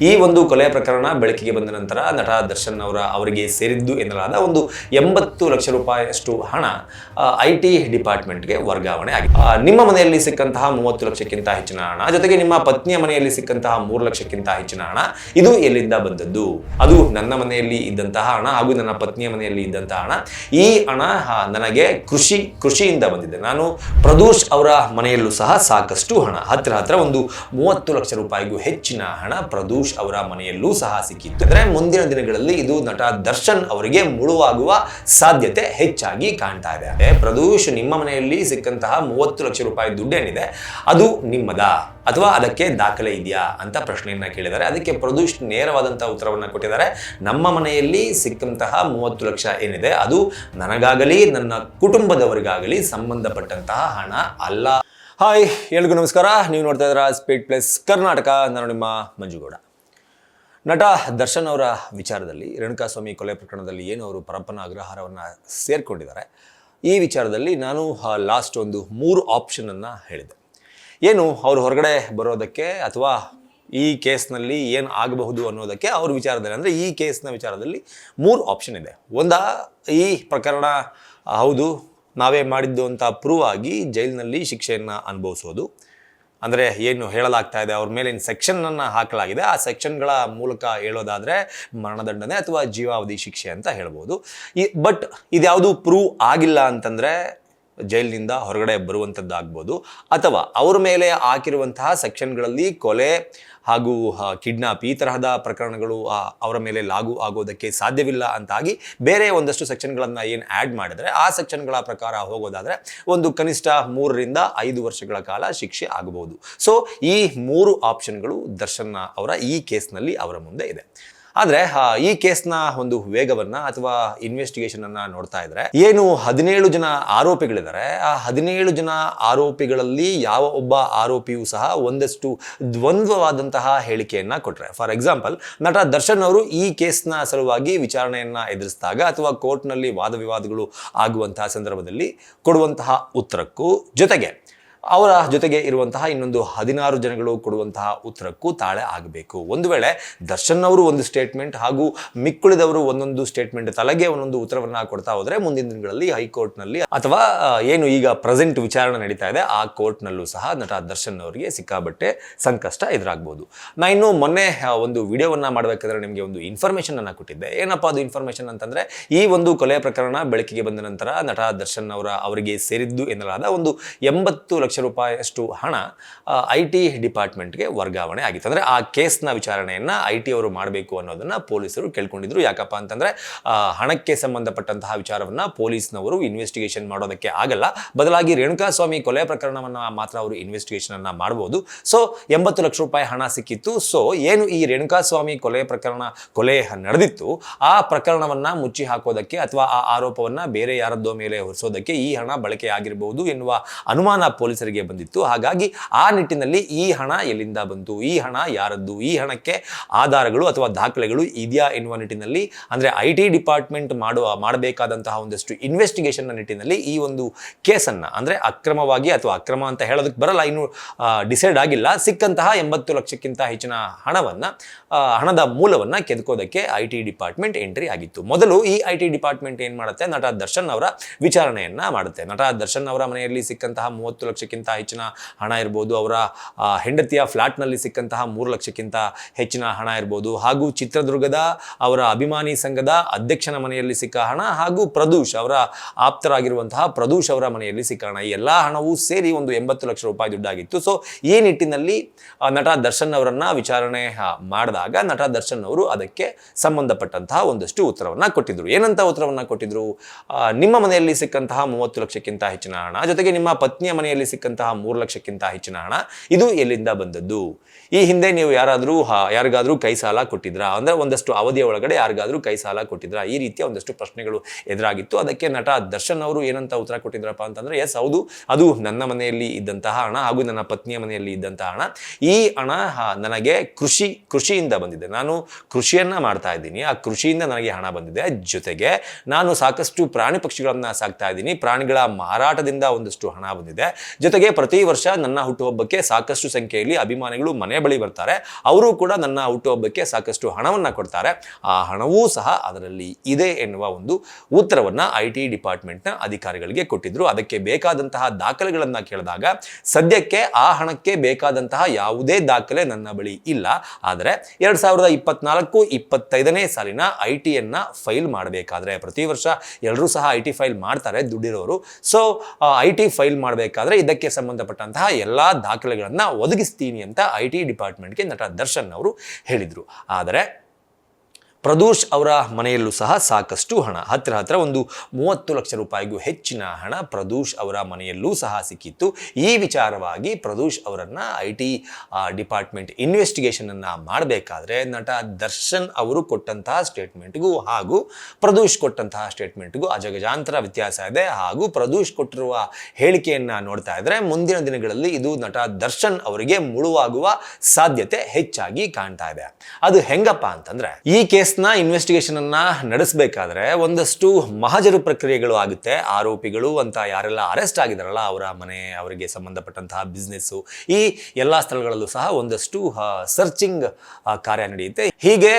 ಈ ಒಂದು ಕೊಲೆ ಪ್ರಕರಣ ಬೆಳಕಿಗೆ ಬಂದ ನಂತರ ನಟ ದರ್ಶನ್ ಅವರಿಗೆ ಸೇರಿದ್ದು ಎನ್ನಲಾದ ಒಂದು 80 ಲಕ್ಷ ರೂಪಾಯಿಯಷ್ಟು ಹಣ IT ಡಿಪಾರ್ಟ್ಮೆಂಟ್ಗೆ ವರ್ಗಾವಣೆ ಆಗಿದೆ. ನಿಮ್ಮ ಮನೆಯಲ್ಲಿ ಸಿಕ್ಕಂತಹ 30 ಲಕ್ಷಕ್ಕಿಂತ ಹೆಚ್ಚಿನ ಹಣ ಜೊತೆಗೆ ನಿಮ್ಮ ಪತ್ನಿಯ ಮನೆಯಲ್ಲಿ ಸಿಕ್ಕಂತಹ 3 ಲಕ್ಷಕ್ಕಿಂತ ಹೆಚ್ಚಿನ ಹಣ ಇದು ಎಲ್ಲಿಂದ ಬಂದದ್ದು? ಅದು ನನ್ನ ಮನೆಯಲ್ಲಿ ಇದ್ದಂತಹ ಹಣ ಹಾಗೂ ನನ್ನ ಪತ್ನಿಯ ಮನೆಯಲ್ಲಿ ಇದ್ದಂತಹ ಹಣ. ಈ ಹಣ ನನಗೆ ಕೃಷಿಯಿಂದ ಬಂದಿದೆ. ನಾನು ಪ್ರದೋಷ್ ಅವರ ಮನೆಯಲ್ಲೂ ಸಹ ಸಾಕಷ್ಟು ಹಣ, ಹತ್ರ ಒಂದು 30 ಲಕ್ಷ ರೂಪಾಯಿಗೂ ಹೆಚ್ಚಿನ ಹಣ ಪ್ರದೋಷ್ ಅವರ ಮನೆಯಲ್ಲೂ ಸಹ ಸಿಕ್ಕಿತ್ತು. ಅಂದ್ರೆ ಮುಂದಿನ ದಿನಗಳಲ್ಲಿ ಇದು ನಟ ದರ್ಶನ್ ಅವರಿಗೆ ಮುಳುವಾಗುವ ಸಾಧ್ಯತೆ ಹೆಚ್ಚಾಗಿ ಕಾಣ್ತಾ ಇದೆ. ಪ್ರದೋಷ್, ನಿಮ್ಮ ಮನೆಯಲ್ಲಿ ಸಿಕ್ಕಂತಹ 30 ಲಕ್ಷ ರೂಪಾಯಿ ದುಡ್ಡೇನಿದೆ ಅದು ನಿಮ್ಮದಾ ಅಥವಾ ಅದಕ್ಕೆ ದಾಖಲೆ ಇದೆಯಾ ಅಂತ ಪ್ರಶ್ನೆಯನ್ನ ಕೇಳಿದ್ದಾರೆ. ಅದಕ್ಕೆ ಪ್ರದೋಷ್ ನೇರವಾದಂತಹ ಉತ್ತರವನ್ನ ಕೊಟ್ಟಿದ್ದಾರೆ. ನಮ್ಮ ಮನೆಯಲ್ಲಿ ಸಿಕ್ಕಂತಹ 30 ಲಕ್ಷ ಏನಿದೆ ಅದು ನನಗಾಗಲಿ ನನ್ನ ಕುಟುಂಬದವರಿಗಾಗಲಿ ಸಂಬಂಧಪಟ್ಟಂತಹ ಹಣ ಅಲ್ಲ. ಹಾಯ್, ಎಲ್ರಿಗೂ ನಮಸ್ಕಾರ. ನೀವು ನೋಡ್ತಾ ಇದ್ದೀರಾ ಸ್ಪೀಡ್ ಪ್ಲಸ್ ಕರ್ನಾಟಕ. ನಾನು ನಿಮ್ಮ ಮಂಜುಗೌಡ. ನಟ ದರ್ಶನ್ ಅವರ ವಿಚಾರದಲ್ಲಿ ರೇಣುಕಾಸ್ವಾಮಿ ಕೊಲೆ ಪ್ರಕರಣದಲ್ಲಿ ಏನು ಅವರು ಪರಪ್ಪನ ಅಗ್ರಹಾರವನ್ನು ಸೇರ್ಕೊಂಡಿದ್ದಾರೆ, ಈ ವಿಚಾರದಲ್ಲಿ ನಾನು ಲಾಸ್ಟ್ ಒಂದು 3 ಆಪ್ಷನನ್ನು ಹೇಳಿದೆ. ಏನು ಅವರು ಹೊರಗಡೆ ಬರೋದಕ್ಕೆ ಅಥವಾ ಈ ಕೇಸ್ನಲ್ಲಿ ಏನು ಆಗಬಹುದು ಅನ್ನೋದಕ್ಕೆ ಅವ್ರ ವಿಚಾರದಲ್ಲಿ, ಅಂದರೆ ಈ ಕೇಸ್ನ ವಿಚಾರದಲ್ಲಿ 3 ಆಪ್ಷನ್ ಇದೆ. ಈ ಪ್ರಕರಣ ಹೌದು ನಾವೇ ಮಾಡಿದ್ದು ಅಂತ ಪ್ರೂವ್ ಆಗಿ ಜೈಲಿನಲ್ಲಿ ಶಿಕ್ಷೆಯನ್ನು ಅನುಭವಿಸೋದು. ಅಂದರೆ ಏನು ಹೇಳಲಾಗ್ತಾ ಇದೆ, ಅವ್ರ ಮೇಲೆ ಏನು ಸೆಕ್ಷನನ್ನು ಹಾಕಲಾಗಿದೆ, ಆ ಸೆಕ್ಷನ್ಗಳ ಮೂಲಕ ಹೇಳೋದಾದರೆ ಮರಣದಂಡನೆ ಅಥವಾ ಜೀವಾವಧಿ ಶಿಕ್ಷೆ ಅಂತ ಹೇಳ್ಬೋದು. ಬಟ್ ಇದ್ಯಾವುದು ಪ್ರೂವ್ ಆಗಿಲ್ಲ ಅಂತಂದರೆ ಜೈಲಿನಿಂದ ಹೊರಗಡೆ ಬರುವಂಥದ್ದಾಗ್ಬೋದು, ಅಥವಾ ಅವ್ರ ಮೇಲೆ ಹಾಕಿರುವಂತಹ ಸೆಕ್ಷನ್ಗಳಲ್ಲಿ ಕೊಲೆ ಹಾಗೂ ಕಿಡ್ನಾಪ್ ಈ ತರಹದ ಪ್ರಕರಣಗಳು ಅವರ ಮೇಲೆ ಲಾಗು ಆಗೋದಕ್ಕೆ ಸಾಧ್ಯವಿಲ್ಲ ಅಂತಾಗಿ ಬೇರೆ ಒಂದಷ್ಟು ಸೆಕ್ಷನ್ಗಳನ್ನು ಏನು ಆ್ಯಡ್ ಮಾಡಿದರೆ ಆ ಸೆಕ್ಷನ್ಗಳ ಪ್ರಕಾರ ಹೋಗೋದಾದರೆ ಒಂದು ಕನಿಷ್ಠ 3 ರಿಂದ 5 ವರ್ಷಗಳ ಕಾಲ ಶಿಕ್ಷೆ ಆಗಬಹುದು. ಸೊ ಈ 3 ಆಪ್ಷನ್ಗಳು ದರ್ಶನ್ ಅವರ ಈ ಕೇಸ್ನಲ್ಲಿ ಅವರ ಮುಂದೆ ಇದೆ. ಆದರೆ ಈ ಕೇಸ್ನ ಒಂದು ವೇಗವನ್ನು ಅಥವಾ ಇನ್ವೆಸ್ಟಿಗೇಷನನ್ನು ನೋಡ್ತಾ ಇದ್ರೆ, ಏನು 17 ಜನ ಆರೋಪಿಗಳಿದ್ದಾರೆ, ಆ 17 ಜನ ಆರೋಪಿಗಳಲ್ಲಿ ಯಾವ ಒಬ್ಬ ಆರೋಪಿಯೂ ಸಹ ಒಂದಷ್ಟು ದ್ವಂದ್ವವಾದಂತಹ ಹೇಳಿಕೆಯನ್ನು ಕೊಟ್ಟರೆ. ಫಾರ್ ಎಕ್ಸಾಂಪಲ್, ನಟ ದರ್ಶನ್ ಅವರು ಈ ಕೇಸ್ನ ಸಲುವಾಗಿ ವಿಚಾರಣೆಯನ್ನು ಎದುರಿಸಿದಾಗ ಅಥವಾ ಕೋರ್ಟ್ನಲ್ಲಿ ವಾದ ವಿವಾದಗಳು ಆಗುವಂತಹ ಸಂದರ್ಭದಲ್ಲಿ ಕೊಡುವಂತಹ ಉತ್ತರಕ್ಕೂ ಜೊತೆಗೆ ಅವರ ಜೊತೆಗೆ ಇರುವಂತಹ ಇನ್ನೊಂದು 16 ಜನಗಳು ಕೊಡುವಂತಹ ಉತ್ತರಕ್ಕೂ ತಾಳೆ ಆಗಬೇಕು. ಒಂದು ವೇಳೆ ದರ್ಶನ್ ಅವರು ಒಂದು ಸ್ಟೇಟ್ಮೆಂಟ್ ಹಾಗೂ ಮಿಕ್ಕುಳಿದವರು ಒಂದೊಂದು ಸ್ಟೇಟ್ಮೆಂಟ್ ತಲೆಗೆ ಒಂದೊಂದು ಉತ್ತರವನ್ನು ಕೊಡ್ತಾ ಹೋದರೆ ಮುಂದಿನ ದಿನಗಳಲ್ಲಿ ಹೈಕೋರ್ಟ್ನಲ್ಲಿ ಅಥವಾ ಏನು ಈಗ ಪ್ರೆಸೆಂಟ್ ವಿಚಾರಣೆ ನಡೀತಾ ಇದೆ ಆ ಕೋರ್ಟ್ನಲ್ಲೂ ಸಹ ನಟ ದರ್ಶನ್ ಅವರಿಗೆ ಸಿಕ್ಕಾಬಟ್ಟೆ ಸಂಕಷ್ಟ ಎದುರಾಗಬಹುದು. ನಾನು ಇನ್ನು ಮೊನ್ನೆ ಒಂದು ವಿಡಿಯೋವನ್ನು ಮಾಡಬೇಕಾದ್ರೆ ನಿಮಗೆ ಒಂದು ಇನ್ಫಾರ್ಮೇಷನ್ ಅನ್ನು ಕೊಟ್ಟಿದ್ದೆ. ಏನಪ್ಪಾ ಅದು ಇನ್ಫಾರ್ಮೇಷನ್ ಅಂತಂದ್ರೆ, ಈ ಒಂದು ಕೊಲೆ ಪ್ರಕರಣ ಬೆಳಕಿಗೆ ಬಂದ ನಂತರ ನಟ ದರ್ಶನ್ ಅವರಿಗೆ ಸೇರಿದ್ದು ಎನ್ನಲಾದ ಒಂದು 80 ಲಕ್ಷ ರೂಪಾಯಿಯಷ್ಟು ಹಣ IT ಡಿಪಾರ್ಟ್ಮೆಂಟ್ಗೆ ವರ್ಗಾವಣೆ ಆಗಿತ್ತು. ಅಂದರೆ ಆ ಕೇಸ್ನ ವಿಚಾರಣೆಯನ್ನು IT ಅವರು ಮಾಡಬೇಕು ಅನ್ನೋದನ್ನ ಪೊಲೀಸರು ಕೇಳ್ಕೊಂಡಿದ್ರು. ಯಾಕಪ್ಪ ಅಂತಂದ್ರೆ ಹಣಕ್ಕೆ ಸಂಬಂಧಪಟ್ಟಂತಹ ವಿಚಾರವನ್ನ ಪೊಲೀಸ್ನವರು ಇನ್ವೆಸ್ಟಿಗೇಷನ್ ಮಾಡೋದಕ್ಕೆ ಆಗಲ್ಲ, ಬದಲಾಗಿ ರೇಣುಕಾಸ್ವಾಮಿ ಕೊಲೆ ಪ್ರಕರಣವನ್ನು ಮಾತ್ರ ಅವರು ಇನ್ವೆಸ್ಟಿಗೇಷನ್ ಅನ್ನ ಮಾಡಬಹುದು. ಸೊ 80 ಲಕ್ಷ ರೂಪಾಯಿ ಹಣ ಸಿಕ್ಕಿತ್ತು. ಸೊ ಏನು ಈ ರೇಣುಕಾಸ್ವಾಮಿ ಕೊಲೆ ನಡೆದಿತ್ತು, ಆ ಪ್ರಕರಣವನ್ನ ಮುಚ್ಚಿ ಹಾಕೋದಕ್ಕೆ ಅಥವಾ ಆ ಆರೋಪವನ್ನ ಬೇರೆ ಯಾರದ್ದೋ ಮೇಲೆ ಹೊರಿಸೋದಕ್ಕೆ ಈ ಹಣ ಬಳಕೆ ಆಗಿರಬಹುದು ಎನ್ನುವ ಅನುಮಾನ ಪೊಲೀಸರಿಗೆ ಬಂದಿತ್ತು. ಹಾಗಾಗಿ ಆ ನಿಟ್ಟಿನಲ್ಲಿ ಈ ಹಣ ಎಲ್ಲಿಂದ ಬಂತು, ಈ ಹಣ ಯಾರದ್ದು, ಈ ಹಣಕ್ಕೆ ಆಧಾರಗಳು ಅಥವಾ ದಾಖಲೆಗಳು ಇದೆಯಾ ಎನ್ನುವ ನಿಟ್ಟಿನಲ್ಲಿ, ಅಂದ್ರೆ IT ಡಿಪಾರ್ಟ್ಮೆಂಟ್ ಮಾಡಬೇಕಾದಂತಹ ಒಂದಷ್ಟು ಇನ್ವೆಸ್ಟಿಗೇಷನ್ ನಿಟ್ಟಿನಲ್ಲಿ ಈ ಒಂದು ಕೇಸನ್ನ, ಅಂದ್ರೆ ಅಕ್ರಮವಾಗಿ ಅಥವಾ ಅಕ್ರಮ ಅಂತ ಹೇಳೋದಕ್ಕೆ ಬರಲ್ಲ, ಇನ್ನು ಡಿಸೈಡ್ ಆಗಿಲ್ಲ, ಸಿಕ್ಕಂತಹ 80 ಲಕ್ಷಕ್ಕಿಂತ ಹೆಚ್ಚಿನ ಹಣದ ಮೂಲವನ್ನ ಕೆದಕೋದಕ್ಕೆ IT ಡಿಪಾರ್ಟ್ಮೆಂಟ್ ಎಂಟ್ರಿ ಆಗಿತ್ತು. ಮೊದಲು ಈ IT ಡಿಪಾರ್ಟ್ಮೆಂಟ್ ಏನ್ ಮಾಡುತ್ತೆ, ನಟ ದರ್ಶನ್ ಅವರ ವಿಚಾರಣೆಯನ್ನ ಮಾಡುತ್ತೆ. ನಟ ದರ್ಶನ್ ಅವರ ಮನೆಯಲ್ಲಿ ಸಿಕ್ಕಂತಹ 30 ಲಕ್ಷಕ್ಕಿಂತ ಹೆಚ್ಚಿನ ಹಣ ಇರ್ಬೋದು, ಅವರ ಹೆಂಡತಿಯ ಫ್ಲಾಟ್ನಲ್ಲಿ ಸಿಕ್ಕಂತಹ 3 ಲಕ್ಷಕ್ಕಿಂತ ಹೆಚ್ಚಿನ ಹಣ ಇರ್ಬೋದು, ಹಾಗೂ ಚಿತ್ರದುರ್ಗದ ಅವರ ಅಭಿಮಾನಿ ಸಂಘದ ಅಧ್ಯಕ್ಷನ ಮನೆಯಲ್ಲಿ ಸಿಕ್ಕ ಹಣ, ಹಾಗೂ ಪ್ರದೋಷ್ ಅವರ ಆಪ್ತರಾಗಿರುವಂತಹ ಪ್ರದೋಷ್ ಅವರ ಮನೆಯಲ್ಲಿ ಸಿಕ್ಕ ಹಣ, ಈ ಎಲ್ಲ ಹಣವೂ ಸೇರಿ ಒಂದು 80 ಲಕ್ಷ ರೂಪಾಯಿ ದುಡ್ಡಾಗಿತ್ತು. ಸೊ ಈ ನಿಟ್ಟಿನಲ್ಲಿ ನಟ ದರ್ಶನ್ ಅವರನ್ನ ವಿಚಾರಣೆ ಮಾಡಿದಾಗ ನಟ ದರ್ಶನ್ ಅವರು ಅದಕ್ಕೆ ಸಂಬಂಧಪಟ್ಟಂತಹ ಒಂದಷ್ಟು ಉತ್ತರವನ್ನ ಕೊಟ್ಟಿದ್ರು. ಏನಂತ ಉತ್ತರವನ್ನ ಕೊಟ್ಟಿದ್ರು, ನಿಮ್ಮ ಮನೆಯಲ್ಲಿ ಸಿಕ್ಕಂತಹ 30 ಲಕ್ಷಕ್ಕಿಂತ ಹೆಚ್ಚಿನ ಹಣ ಜೊತೆಗೆ ನಿಮ್ಮ ಪತ್ನಿಯ ಮನೆಯಲ್ಲಿ ಸಿಕ್ಕಂತಹ 3 ಲಕ್ಷಕ್ಕಿಂತ ಹೆಚ್ಚಿನ ಹಣ ಇದು ಎಲ್ಲಿಂದ ಬಂದದ್ದು? ಈ ಹಿಂದೆ ನೀವು ಯಾರಿಗಾದ್ರೂ ಕೈ ಸಾಲ ಕೊಟ್ಟಿದ್ರಾ, ಅಂದ್ರೆ ಒಂದಷ್ಟು ಅವಧಿಯ ಒಳಗಡೆ ಯಾರಿಗಾದ್ರೂ ಕೈ ಸಾಲ ಕೊಟ್ಟಿದ್ರಾ? ಈ ರೀತಿಯ ಒಂದಷ್ಟು ಪ್ರಶ್ನೆಗಳು ಎದುರಾಗಿತ್ತು. ಅದಕ್ಕೆ ನಟ ದರ್ಶನ್ ಅವರು ಏನಂತ ಉತ್ತರ ಕೊಟ್ಟಿದ್ರಪ್ಪ ಅಂತಂದ್ರೆ, ಎಸ್ ಹೌದು, ಅದು ನನ್ನ ಮನೆಯಲ್ಲಿ ಇದ್ದಂತಹ ಹಣ ಹಾಗೂ ನನ್ನ ಪತ್ನಿಯ ಮನೆಯಲ್ಲಿ ಇದ್ದಂತಹ ಹಣ. ಈ ಹಣ ನನಗೆ ಕೃಷಿಯಿಂದ ಬಂದಿದೆ. ನಾನು ಕೃಷಿಯನ್ನ ಮಾಡ್ತಾ ಇದ್ದೀನಿ, ಆ ಕೃಷಿಯಿಂದ ನನಗೆ ಹಣ ಬಂದಿದೆ. ಜೊತೆಗೆ ನಾನು ಸಾಕಷ್ಟು ಪ್ರಾಣಿ ಪಕ್ಷಿಗಳನ್ನ ಸಾಕ್ತಾ ಇದ್ದೀನಿ, ಪ್ರಾಣಿಗಳ ಮಾರಾಟದಿಂದ ಒಂದಷ್ಟು ಹಣ ಬಂದಿದೆ. ಜೊತೆಗೆ ಪ್ರತಿ ವರ್ಷ ನನ್ನ ಹುಟ್ಟುಹಬ್ಬಕ್ಕೆ ಸಾಕಷ್ಟು ಸಂಖ್ಯೆಯಲ್ಲಿ ಅಭಿಮಾನಿಗಳು ಮನೆ ಬಳಿ ಬರ್ತಾರೆ, ಅವರು ಕೂಡ ನನ್ನ ಹುಟ್ಟುಹಬ್ಬಕ್ಕೆ ಸಾಕಷ್ಟು ಹಣವನ್ನು ಕೊಡ್ತಾರೆ, ಆ ಹಣವೂ ಸಹ ಅದರಲ್ಲಿ ಇದೆ ಎನ್ನುವ ಒಂದು ಉತ್ತರವನ್ನು IT ಡಿಪಾರ್ಟ್ಮೆಂಟ್ನ ಅಧಿಕಾರಿಗಳಿಗೆ ಕೊಟ್ಟಿದ್ರು. ಅದಕ್ಕೆ ಬೇಕಾದಂತಹ ದಾಖಲೆಗಳನ್ನು ಕೇಳಿದಾಗ ಸದ್ಯಕ್ಕೆ ಆ ಹಣಕ್ಕೆ ಬೇಕಾದಂತಹ ಯಾವುದೇ ದಾಖಲೆ ನನ್ನ ಬಳಿ ಇಲ್ಲ. ಆದರೆ 2024-25ನೇ ಸಾಲಿನ IT-ಯನ್ನು ಫೈಲ್ ಮಾಡಬೇಕಾದ್ರೆ, ಪ್ರತಿ ವರ್ಷ ಎಲ್ಲರೂ ಸಹ IT ಫೈಲ್ ಮಾಡ್ತಾರೆ ದುಡ್ಡಿರೋರು. ಸೊ IT ಫೈಲ್ ಮಾಡಬೇಕಾದ್ರೆ ಇದಕ್ಕೆ ಸಂಬಂಧಪಟ್ಟಂತಹ ಎಲ್ಲ ದಾಖಲೆಗಳನ್ನು ಒದಗಿಸ್ತೀನಿ ಅಂತ IT ಡಿಪಾರ್ಟ್ಮೆಂಟ್ಗೆ ನಟ ದರ್ಶನ್ ಅವರು ಹೇಳಿದರು. ಆದರೆ ಪ್ರದೋಷ್ ಅವರ ಮನೆಯಲ್ಲೂ ಸಹ ಸಾಕಷ್ಟು ಹಣ, ಹತ್ತಿರ ಒಂದು 30 ಲಕ್ಷ ರೂಪಾಯಿಗೂ ಹೆಚ್ಚಿನ ಹಣ ಪ್ರದೋಷ್ ಅವರ ಮನೆಯಲ್ಲೂ ಸಹ ಸಿಕ್ಕಿತ್ತು. ಈ ವಿಚಾರವಾಗಿ ಪ್ರದೋಷ್ ಅವರನ್ನು IT ಡಿಪಾರ್ಟ್ಮೆಂಟ್ ಇನ್ವೆಸ್ಟಿಗೇಷನನ್ನು ಮಾಡಬೇಕಾದ್ರೆ ನಟ ದರ್ಶನ್ ಅವರು ಕೊಟ್ಟಂತಹ ಸ್ಟೇಟ್ಮೆಂಟ್ಗೂ ಹಾಗೂ ಪ್ರದೋಷ್ ಕೊಟ್ಟಂತಹ ಸ್ಟೇಟ್ಮೆಂಟ್ಗೂ ಅಜಗಜಾಂತರ ವ್ಯತ್ಯಾಸ ಇದೆ. ಹಾಗೂ ಪ್ರದೋಷ್ ಕೊಟ್ಟಿರುವ ಹೇಳಿಕೆಯನ್ನು ನೋಡ್ತಾ ಇದ್ರೆ ಮುಂದಿನ ದಿನಗಳಲ್ಲಿ ಇದು ನಟ ದರ್ಶನ್ ಅವರಿಗೆ ಮುಳುವಾಗುವ ಸಾಧ್ಯತೆ ಹೆಚ್ಚಾಗಿ ಕಾಣ್ತಾ ಇದೆ. ಅದು ಹೆಂಗಪ್ಪ ಅಂತಂದ್ರೆ, ಈ ಕೇಸ್ನ ಇನ್ವೆಸ್ಟಿಗೇಷನ್ ಅನ್ನ ನಡೆಸಬೇಕಾದ್ರೆ ಒಂದಷ್ಟು ಮಹಜರು ಪ್ರಕ್ರಿಯೆಗಳು ಆಗುತ್ತೆ. ಆರೋಪಿಗಳು ಅಂತ ಯಾರೆಲ್ಲ ಅರೆಸ್ಟ್ ಆಗಿದಾರಲ್ಲ ಅವರ ಮನೆ, ಅವರಿಗೆ ಸಂಬಂಧಪಟ್ಟಂತಹ ಬಿಸ್ನೆಸ್, ಈ ಎಲ್ಲಾ ಸ್ಥಳಗಳಲ್ಲೂ ಸಹ ಒಂದಷ್ಟು ಸರ್ಚಿಂಗ್ ಕಾರ್ಯ ನಡೆಯುತ್ತೆ. ಹೀಗೆ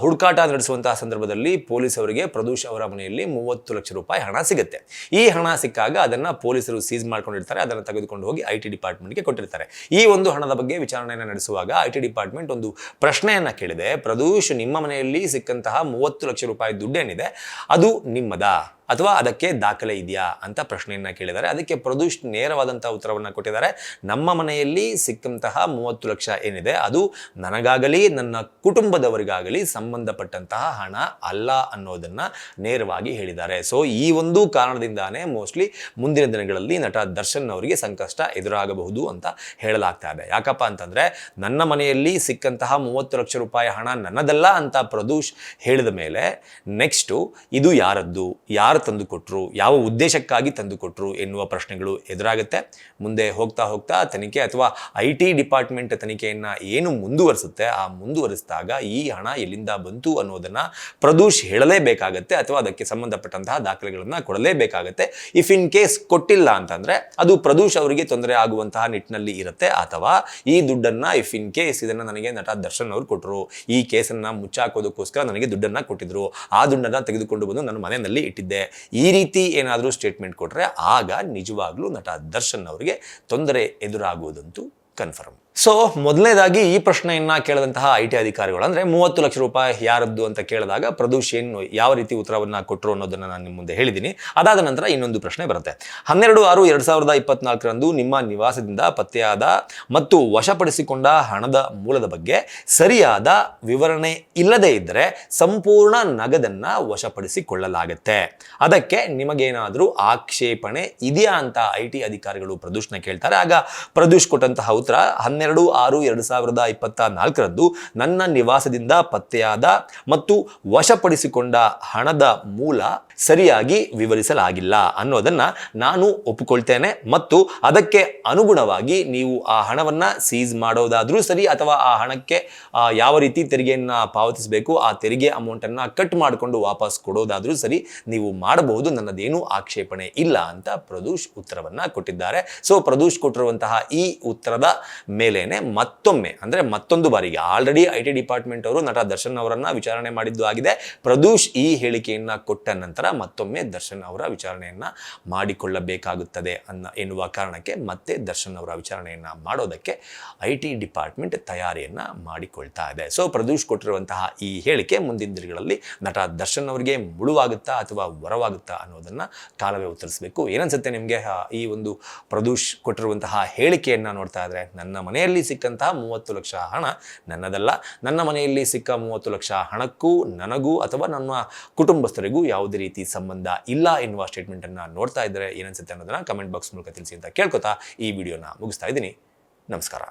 ಹುಡುಕಾಟ ನಡೆಸುವಂತಹ ಸಂದರ್ಭದಲ್ಲಿ ಪೊಲೀಸ್ ಅವರಿಗೆ ಪ್ರದೋಷ್ ಅವರ ಮನೆಯಲ್ಲಿ 30 ಲಕ್ಷ ರೂಪಾಯಿ ಹಣ ಸಿಗುತ್ತೆ. ಈ ಹಣ ಸಿಕ್ಕಾಗ ಅದನ್ನ ಪೊಲೀಸರು ಸೀಸ್ ಮಾಡ್ಕೊಂಡಿರ್ತಾರೆ, ಅದನ್ನು ತೆಗೆದುಕೊಂಡು ಹೋಗಿ IT ಡಿಪಾರ್ಟ್ಮೆಂಟ್ಗೆ ಕೊಟ್ಟಿರ್ತಾರೆ. ಈ ಒಂದು ಹಣದ ಬಗ್ಗೆ ವಿಚಾರಣೆಯನ್ನು ನಡೆಸುವಾಗ IT ಡಿಪಾರ್ಟ್ಮೆಂಟ್ ಒಂದು ಪ್ರಶ್ನೆಯನ್ನ ಕೇಳಿದೆ, ಪ್ರದೋಷ್ ನಿಮ್ಮ ಮನೆಯಲ್ಲಿ ಸಿಕ್ಕಂತಹ 30 ಲಕ್ಷ ರೂಪಾಯಿ ದುಡ್ಡೇನಿದೆ ಅದು ನಿಮ್ಮದಾ ಅಥವಾ ಅದಕ್ಕೆ ದಾಖಲೆ ಇದೆಯಾ ಅಂತ ಪ್ರಶ್ನೆಯನ್ನ ಕೇಳಿದ್ದಾರೆ. ಅದಕ್ಕೆ ಪ್ರದೋಷ್ ನೇರವಾದಂತಹ ಉತ್ತರವನ್ನು ಕೊಟ್ಟಿದ್ದಾರೆ. ನಮ್ಮ ಮನೆಯಲ್ಲಿ ಸಿಕ್ಕಂತಹ 30 ಲಕ್ಷ ಏನಿದೆ ಅದು ನನಗಾಗಲಿ ನನ್ನ ಕುಟುಂಬದವರಿಗಾಗಲಿ ಸಂಬಂಧಪಟ್ಟಂತಹ ಹಣ ಅಲ್ಲ ಅನ್ನೋದನ್ನ ನೇರವಾಗಿ ಹೇಳಿದ್ದಾರೆ. ಸೊ ಈ ಒಂದು ಕಾರಣದಿಂದಾನೇ ಮೋಸ್ಟ್ಲಿ ಮುಂದಿನ ದಿನಗಳಲ್ಲಿ ನಟ ದರ್ಶನ್ ಅವರಿಗೆ ಸಂಕಷ್ಟ ಎದುರಾಗಬಹುದು ಅಂತ ಹೇಳಲಾಗ್ತಾ ಇದೆ. ಯಾಕಪ್ಪ ಅಂತಂದ್ರೆ, ನನ್ನ ಮನೆಯಲ್ಲಿ ಸಿಕ್ಕಂತಹ 30 ಲಕ್ಷ ರೂಪಾಯಿ ಹಣ ನನ್ನದಲ್ಲ ಅಂತ ಪ್ರದೋಷ್ ಹೇಳಿದ ಮೇಲೆ ನೆಕ್ಸ್ಟು ಇದು ಯಾರದ್ದು, ಯಾರು ತಂದು ಕೊಟ್ಟರು, ಯಾವ ಉದ್ದೇಶಕ್ಕಾಗಿ ತಂದು ಕೊಟ್ಟರು ಎನ್ನುವ ಪ್ರಶ್ನೆಗಳು ಎದುರಾಗುತ್ತೆ. ಮುಂದೆ ಹೋಗ್ತಾ ತನಿಖೆ ಅಥವಾ IT ಡಿಪಾರ್ಟ್ಮೆಂಟ್ ತನಿಖೆಯನ್ನು ಏನು ಮುಂದುವರಿಸುತ್ತೆ, ಆ ಮುಂದುವರಿಸಿದಾಗ ಈ ಹಣ ಎಲ್ಲಿಂದ ಬಂತು ಅನ್ನೋದನ್ನ ಪ್ರದೋಷ್ ಹೇಳಲೇಬೇಕಾಗತ್ತೆ ಅಥವಾ ಅದಕ್ಕೆ ಸಂಬಂಧಪಟ್ಟಂತಹ ದಾಖಲೆಗಳನ್ನು ಕೊಡಲೇಬೇಕಾಗತ್ತೆ. ಇಫ್ ಇನ್ ಕೇಸ್ ಕೊಟ್ಟಿಲ್ಲ ಅಂತಂದ್ರೆ ಅದು ಪ್ರದೋಷ್ ಅವರಿಗೆ ತೊಂದರೆ ಆಗುವಂತಹ ನಿಟ್ಟಿನಲ್ಲಿ ಇರುತ್ತೆ. ಅಥವಾ ಈ ದುಡ್ಡನ್ನ ಇಫ್ ಇನ್ ಕೇಸ್ ಇದನ್ನ ನನಗೆ ನಟ ದರ್ಶನ್ ಅವರು ಕೊಟ್ಟರು, ಈ ಕೇಸನ್ನ ಮುಚ್ಚಾಕೋದಕ್ಕೋಸ್ಕರ ನನಗೆ ದುಡ್ಡನ್ನ ಕೊಟ್ಟಿದ್ರು, ಆ ದುಡ್ಡನ್ನ ತೆಗೆದುಕೊಂಡು ಬಂದು ನನ್ನ ಮನೆಯಲ್ಲಿ ಇಟ್ಟಿದ್ದೆ, ಈ ರೀತಿ ಏನಾದರೂ ಸ್ಟೇಟ್ಮೆಂಟ್ ಕೊಟ್ಟರೆ ಆಗ ನಿಜವಾಗ್ಲೂ ನಟ ದರ್ಶನ್ ಅವರಿಗೆ ತೊಂದರೆ ಎದುರಾಗುವುದಂತೂ ಕನ್ಫರ್ಮ್. ಸೊ ಮೊದಲನೇದಾಗಿ ಈ ಪ್ರಶ್ನೆಯನ್ನ ಕೇಳಿದಂತಹ IT ಅಧಿಕಾರಿಗಳು, ಅಂದ್ರೆ 30 ಲಕ್ಷ ರೂಪಾಯಿ ಯಾರದ್ದು ಅಂತ ಕೇಳಿದಾಗ ಪ್ರದೋಷ್ ಏನು ಯಾವ ರೀತಿ ಉತ್ತರವನ್ನ ಕೊಟ್ಟರು ಅನ್ನೋದನ್ನ ನಾನು ನಿಮ್ಮ ಮುಂದೆ ಹೇಳಿದ್ದೀನಿ. ಅದಾದ ನಂತರ ಇನ್ನೊಂದು ಪ್ರಶ್ನೆ ಬರುತ್ತೆ. 12/6/2024ರಂದು ನಿಮ್ಮ ನಿವಾಸದಿಂದ ಪತ್ತೆಯಾದ ಮತ್ತು ವಶಪಡಿಸಿಕೊಂಡ ಹಣದ ಮೂಲದ ಬಗ್ಗೆ ಸರಿಯಾದ ವಿವರಣೆ ಇಲ್ಲದೇ ಇದ್ದರೆ ಸಂಪೂರ್ಣ ನಗದನ್ನ ವಶಪಡಿಸಿಕೊಳ್ಳಲಾಗುತ್ತೆ. ಅದಕ್ಕೆ ನಿಮಗೇನಾದರೂ ಆಕ್ಷೇಪಣೆ ಇದೆಯಾ ಅಂತ IT ಅಧಿಕಾರಿಗಳು ಪ್ರದೋಷ್ನ ಕೇಳ್ತಾರೆ. ಆಗ ಪ್ರದೋಷ್ ಕೊಟ್ಟಂತಹ ಉತ್ತರ, 12/6/2024ರಂದು ನನ್ನ ನಿವಾಸದಿಂದ ಪತ್ತೆಯಾದ ಮತ್ತು ವಶಪಡಿಸಿಕೊಂಡ ಹಣದ ಮೂಲ ಸರಿಯಾಗಿ ವಿವರಿಸಲಾಗಿಲ್ಲ ಅನ್ನೋದನ್ನ ನಾನು ಒಪ್ಪಿಕೊಳ್ತೇನೆ ಮತ್ತು ಅದಕ್ಕೆ ಅನುಗುಣವಾಗಿ ನೀವು ಆ ಹಣವನ್ನ ಸೀಸ್ ಮಾಡೋದಾದ್ರೂ ಸರಿ ಅಥವಾ ಆ ಹಣಕ್ಕೆ ಯಾವ ರೀತಿ ತೆರಿಗೆಯನ್ನ ಪಾವತಿಸಬೇಕು ಆ ತೆರಿಗೆ ಅಮೌಂಟನ್ನು ಕಟ್ ಮಾಡಿಕೊಂಡು ವಾಪಸ್ ಕೊಡೋದಾದ್ರೂ ಸರಿ ನೀವು ಮಾಡಬಹುದು, ನನ್ನದೇನೂ ಆಕ್ಷೇಪಣೆ ಇಲ್ಲ ಅಂತ ಪ್ರದೋಷ್ ಉತ್ತರವನ್ನ ಕೊಟ್ಟಿದ್ದಾರೆ. ಸೊ ಪ್ರದೋಷ್ ಕೊಟ್ಟಿರುವಂತಹ ಈ ಉತ್ತರದ ಮೇಲೇನೆ ಮತ್ತೊಂದು ಬಾರಿಗೆ ಆಲ್ರೆಡಿ IT ಡಿಪಾರ್ಟ್ಮೆಂಟ್ ಅವರು ನಟ ದರ್ಶನ್ ಅವರನ್ನ ವಿಚಾರಣೆ ಮಾಡಿದ್ದು ಆಗಿದೆ. ಪ್ರದೋಷ್ ಈ ಹೇಳಿಕೆಯನ್ನ ಕೊಟ್ಟ ನಂತರ ಮತ್ತೊಮ್ಮೆ ದರ್ಶನ್ ಅವರ ವಿಚಾರಣೆಯನ್ನ ಮಾಡಿಕೊಳ್ಳಬೇಕಾಗುತ್ತದೆ ಎನ್ನುವ ಕಾರಣಕ್ಕೆ ಮತ್ತೆ ದರ್ಶನ್ ಅವರ ವಿಚಾರಣೆಯನ್ನ ಮಾಡೋದಕ್ಕೆ IT ಡಿಪಾರ್ಟ್ಮೆಂಟ್ ತಯಾರಿಯನ್ನ ಮಾಡಿಕೊಳ್ತಾ ಇದೆ. ಸೊ ಪ್ರದೋಷ್ ಕೊಟ್ಟಿರುವಂತಹ ಈ ಹೇಳಿಕೆ ಮುಂದಿನ ದಿನಗಳಲ್ಲಿ ನಟ ದರ್ಶನ್ ಅವರಿಗೆ ಮುಳುವಾಗುತ್ತಾ ಅಥವಾ ವರವಾಗುತ್ತಾ ಅನ್ನೋದನ್ನ ಕಾಲವೇ ಉತ್ತರಿಸಬೇಕು. ಏನನ್ಸುತ್ತೆ ನಿಮಗೆ ಈ ಒಂದು ಪ್ರದೋಷ್ ಕೊಟ್ಟಿರುವಂತಹ ಹೇಳಿಕೆಯನ್ನ ನೋಡ್ತಾ ಇದ್ರೆ? ನನ್ನ ಮನೆಯಲ್ಲಿ ಸಿಕ್ಕಂತಹ 30 ಲಕ್ಷ ಹಣ ನನ್ನದಲ್ಲ, ನನ್ನ ಮನೆಯಲ್ಲಿ ಸಿಕ್ಕ 30 ಲಕ್ಷ ಹಣಕ್ಕೂ ನನಗೂ ಅಥವಾ ನನ್ನ ಕುಟುಂಬಸ್ಥರಿಗೂ ಯಾವುದೇ ರೀತಿ ಸಂಬಂಧ ಇಲ್ಲ ಎನ್ನುವ ಸ್ಟೇಟ್ಮೆಂಟ್ ಅನ್ನ ನೋಡ್ತಾ ಇದ್ರೆ ಏನನ್ಸುತ್ತೆ ಅನ್ನೋದನ್ನ ಕಮೆಂಟ್ ಬಾಕ್ಸ್ ಮೂಲಕ ತಿಳಿಸಿ ಅಂತ ಕೇಳ್ಕೊತಾ ಈ ವಿಡಿಯೋನ ಮುಗಿಸ್ತಾ ಇದ್ದೀನಿ. ನಮಸ್ಕಾರ.